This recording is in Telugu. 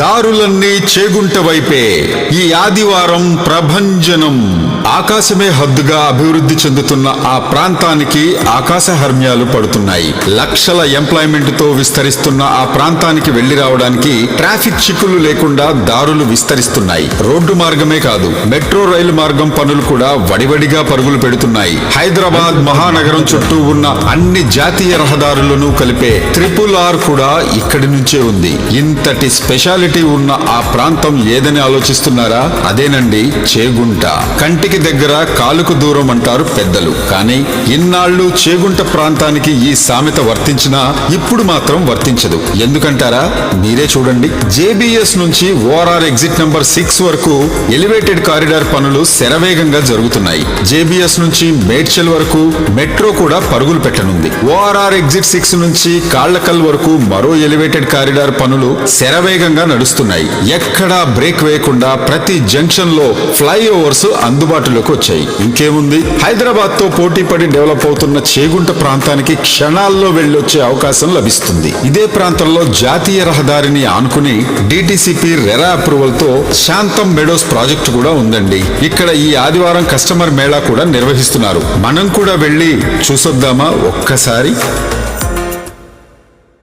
దారులన్నీ చేగుంట వైపే. ఈ ఆదివారం ప్రభంజనం. ఆకాశమే హద్దుగా అభివృద్ధి చెందుతున్న ఆ ప్రాంతానికి ఆకాశ హర్మ్యాలు పడుతున్నాయి. లక్షల ఎంప్లాయ్మెంట్ తో విస్తరిస్తున్న ఆ ప్రాంతానికి వెళ్లి రావడానికి ట్రాఫిక్ చిక్కులు లేకుండా దారులు విస్తరిస్తున్నాయి. రోడ్డు మార్గమే కాదు, మెట్రో రైలు మార్గం పనులు కూడా వడివడిగా పరుగులు పెడుతున్నాయి. హైదరాబాద్ మహానగరం చుట్టూ ఉన్న అన్ని జాతీయ రహదారులను కలిపే RRR కూడా ఇక్కడి నుంచే ఉంది. ఇంతటి స్పెషాలిటీ ఉన్న ఆ ప్రాంతం ఏదని ఆలోచిస్తున్నారా? అదేనండి చేగుంట. కంటికి దగ్గర కాలుకు దూరం అంటారు పెద్దలు. కానీ ఇన్నాళ్లు చేగుంట ప్రాంతానికి ఈ సామెత వర్తించినా ఇప్పుడు మాత్రం వర్తించదు. ఎందుకంటారా? మీరే చూడండి. JBS నుంచి ORR ఎగ్జిట్ నంబర్ 6 వరకు ఎలివేటెడ్ కారిడార్ పనులు శరవేగంగా జరుగుతున్నాయి. JBS నుంచి మేడ్చల్ వరకు మెట్రో కూడా పరుగులు పెట్టనుంది. ORR ఎగ్జిట్ 6 నుంచి కాళ్లకల్ వరకు మరో ఎలివేటెడ్ కారిడార్ పనులు శరవేగంగా నడుస్తున్నాయి. ఎక్కడా బ్రేక్ వేయకుండా ప్రతి జంక్షన్ లో ఫ్లైఓవర్స్ అందుబాటులోకి వచ్చాయి. ఇంకేముంది, హైదరాబాద్ తో పోటీ పడి డెవలప్ అవుతున్న చేగుంట ప్రాంతానికి క్షణాల్లో వెళ్లొచ్చే అవకాశం లభిస్తుంది. ఇదే ప్రాంతంలో జాతీయ రహదారిని ఆనుకుని DTCP రెరా అప్రూవల్ తో శాంతం మెడోస్ ప్రాజెక్టు కూడా ఉందండి. ఇక్కడ ఈ ఆదివారం కస్టమర్ మేళా కూడా నిర్వహిస్తున్నారు. మనం కూడా వెళ్లి చూసొద్దామా ఒక్కసారి?